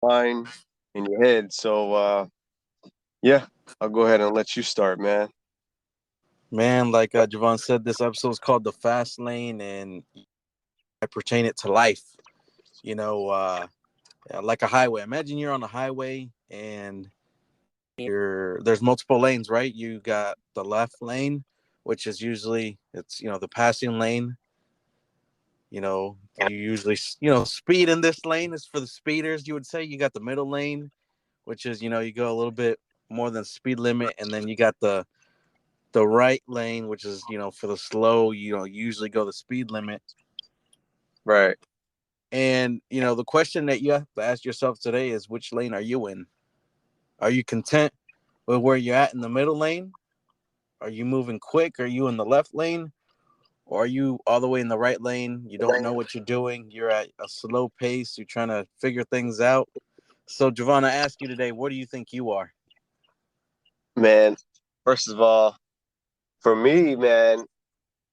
mind, in your head. So yeah, I'll go ahead and let you start, man. Man, like Javon said, this episode is called The Fast Lane, and I pertain it to life. You know, like a highway. Imagine you're on a highway and there's multiple lanes, right? You got the left lane, which is usually the passing lane. You usually speed in this lane is for the speeders. You would say you got the middle lane, which is you go a little bit more than speed limit, and then you got the right lane, which is for the slow. Usually go the speed limit. Right. And the question that you have to ask yourself today is, which lane are you in? Are you content with where you're at in the middle lane? Are you moving quick? Are you in the left lane? Or are you all the way in the right lane? You don't know what you're doing. You're at a slow pace. You're trying to figure things out. So, Javon, I ask you today, what do you think you are? Man, first of all, for me, man,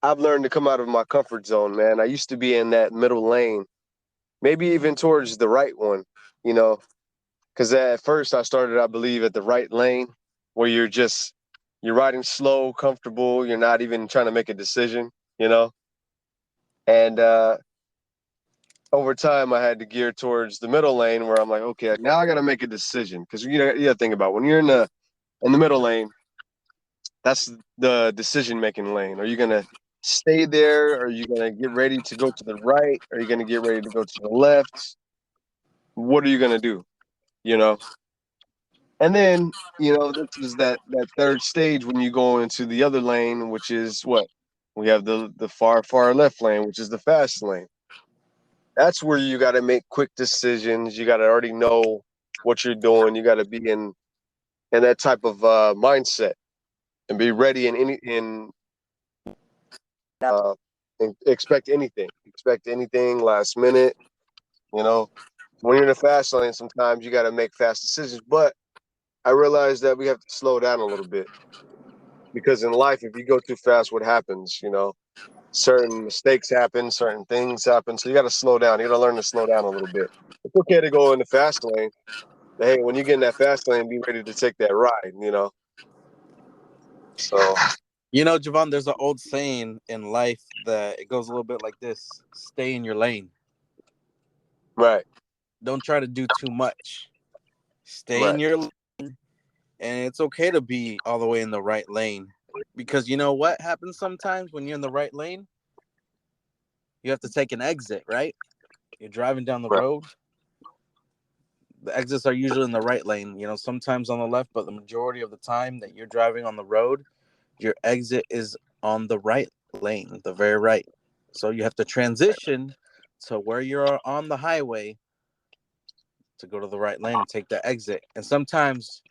I've learned to come out of my comfort zone, man. I used to be in that middle lane, maybe even towards the right one, you know, because at first I started, I believe, at the right lane where you're riding slow, comfortable. You're not even trying to make a decision, you know. And over time, I had to gear towards the middle lane where I'm like, okay, now I got to make a decision because you got to think about when you're in the middle lane. That's the decision making lane. Are you gonna stay there? Are you gonna get ready to go to the right? Are you gonna get ready to go to the left? What are you gonna do? You know. And then this is that third stage when you go into the other lane, which is what we have the far left lane, which is the fast lane. That's where you got to make quick decisions. You got to already know what you're doing. You got to be in that type of mindset and be ready uh, and expect anything last minute. You know, when you're in the fast lane, sometimes you got to make fast decisions. But I realize that we have to slow down a little bit because in life, if you go too fast, what happens? Certain mistakes happen, certain things happen. So you got to slow down. You got to learn to slow down a little bit. It's okay to go in the fast lane. But hey, when you get in that fast lane, be ready to take that ride. So Javon, there's an old saying in life that it goes a little bit like this: stay in your lane. right, Don't try to do too much. Stay in right, your lane, and it's okay to be all the way in the right lane. Because you know what happens sometimes when you're in the right lane? You have to take an exit, right? You're driving down the right, road. The exits are usually in the right lane, sometimes on the left, but the majority of the time that you're driving on the road, your exit is on the right lane, the very right. So you have to transition to where you're on the highway to go to the right lane and take the exit. And sometimes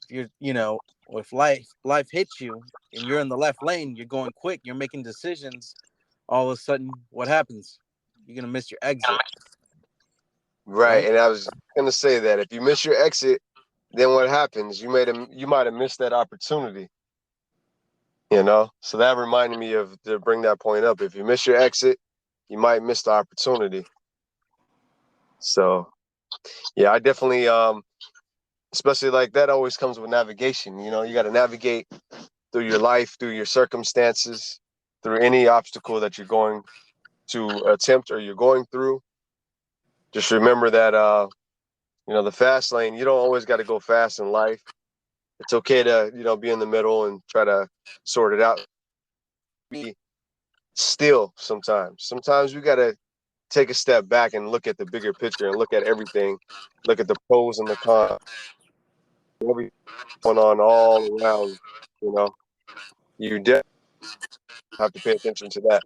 if if life hits you and you're in the left lane, you're going quick, you're making decisions, all of a sudden what happens? You're going to miss your exit, right. right? And I was gonna say that if you miss your exit, then what happens? You might have missed that opportunity. So that reminded me of to bring that point up. If you miss your exit, you might miss the opportunity. So yeah, I definitely especially like that always comes with navigation. You got to navigate through your life, through your circumstances, through any obstacle that you're going to attempt or you're going through. Just remember that the fast lane, you don't always got to go fast in life. It's okay to, be in the middle and try to sort it out. Be still sometimes. Sometimes we got to take a step back and look at the bigger picture and look at everything, look at the pros and the cons, everything going on all around. You know, you definitely have to pay attention to that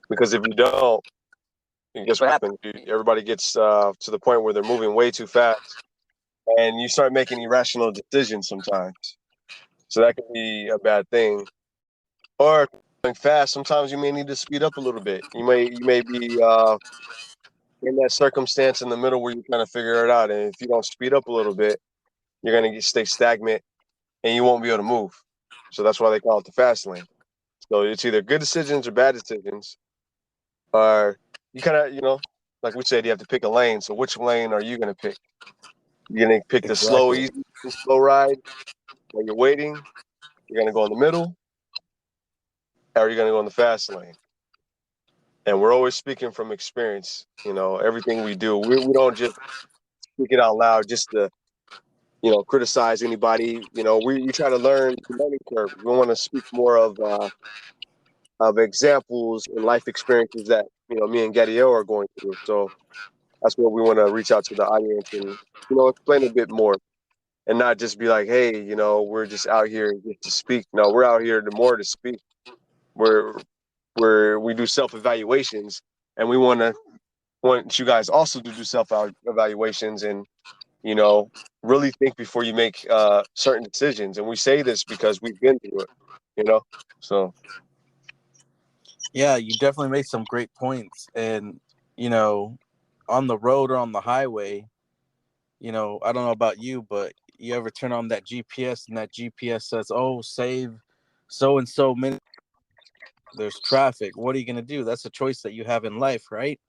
because if you don't, guess what happens? Everybody gets to the point where they're moving way too fast, and you start making irrational decisions sometimes. So that could be a bad thing. Or going fast, sometimes you may need to speed up a little bit. You may be in that circumstance in the middle where you're trying to figure it out, and if you don't speed up a little bit, you're gonna stay stagnant and you won't be able to move. So that's why they call it the fast lane. So it's either good decisions or bad decisions, or you kind of like we said, you have to pick a lane. So which lane are you going to pick? You're going to pick the slow, Exactly. easy, slow ride while you're waiting. You're going to go in the middle, or you're going to go in the fast lane. And we're always speaking from experience. You know, everything we do, we don't just speak it out loud just to, you know, criticize anybody. You know, we try to learn the learning curve. We want to speak more of examples and life experiences that, you know, me and Gadiel are going through. So that's what we want to reach out to the audience and, you know, explain a bit more and not just be like, hey, you know, we're just out here just to speak. No, we're out here to speak. We do self evaluations, and we want you guys also to do self evaluations and, you know, really think before you make certain decisions. And we say this because we've been through it, you know. So Yeah, you definitely make some great points. And, you know, on the road or on the highway, you know, I don't know about you, but you ever turn on that GPS and that GPS says, oh, save so and so minutes, there's traffic. What are you going to do? That's a choice that you have in life, right?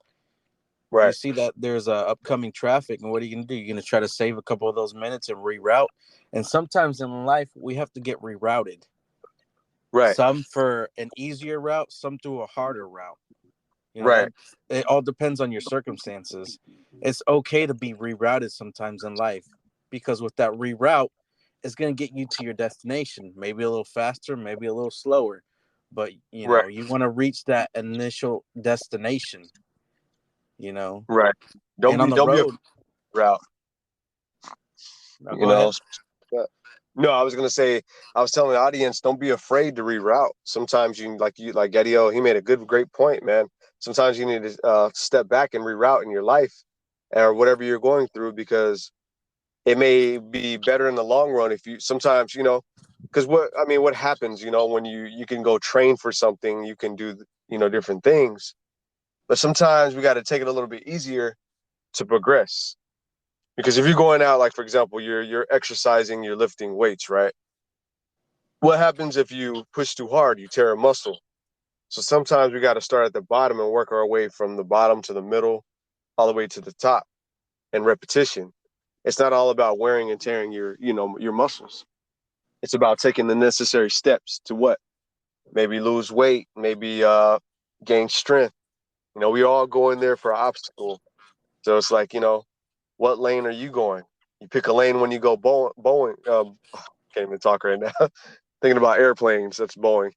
You right, see that there's upcoming traffic, and what are you going to do? You're going to try to save a couple of those minutes and reroute. And sometimes in life, we have to get rerouted. right, Some for an easier route, some through a harder route. You know, that right, it all depends on your circumstances. It's okay to be rerouted sometimes in life, because with that reroute, it's going to get you to your destination, maybe a little faster, maybe a little slower, but you right, know, you want to reach that initial destination, you know. right. And on the Don't be a road, route, no, you go ahead. know. No, I was gonna say, I was telling the audience, don't be afraid to reroute. Sometimes like Gadio, he made a great point, man. Sometimes you need to step back and reroute in your life or whatever you're going through because it may be better in the long run if you sometimes, you know, because what happens, you know, when you can go train for something, you can do, you know, different things, but sometimes we got to take it a little bit easier to progress. Because if you're going out, like for example, you're exercising, you're lifting weights, right? What happens if you push too hard? You tear a muscle. So sometimes we got to start at the bottom and work our way from the bottom to the middle, all the way to the top, and repetition. It's not all about wearing and tearing your muscles. It's about taking the necessary steps to what? Maybe lose weight, maybe gain strength. You know, we all go in there for an obstacle. So it's like, you know, what lane are you going? You pick a lane when you go bowling. Can't even talk right now. Thinking about airplanes. That's Boeing.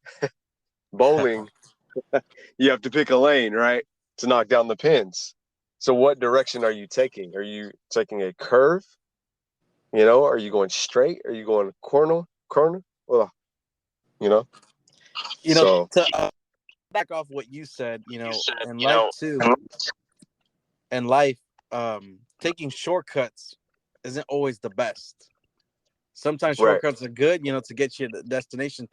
Bowling, you have to pick a lane, right, to knock down the pins. So what direction are you taking? Are you taking a curve? You know, are you going straight? Are you going corner? Well, you know. You know, So to back off what you said, you know, in life too, in life, taking shortcuts isn't always the best. Sometimes right, shortcuts are good, you know, to get you to the destination.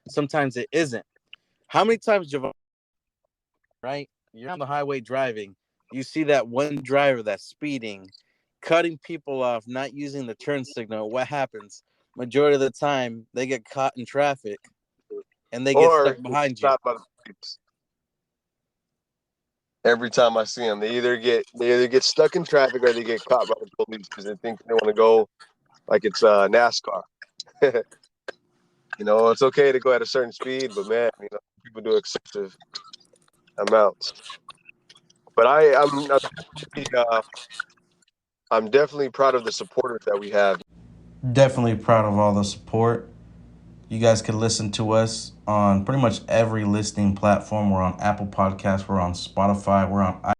Sometimes it isn't. How many times, Javon, right? You're on the highway driving, you see that one driver that's speeding, cutting people off, not using the turn signal. What happens? Majority of the time, they get caught in traffic and they get stuck or behind you. stopped by the police. Every time I see them, they either get stuck in traffic or they get caught by the police because they think they want to go like it's NASCAR. You know, it's okay to go at a certain speed, but man, you know, people do excessive amounts. But I'm definitely proud of the supporters that we have. Definitely proud of all the support. You guys can listen to us on pretty much every listening platform. We're on Apple Podcasts, we're on Spotify, we're on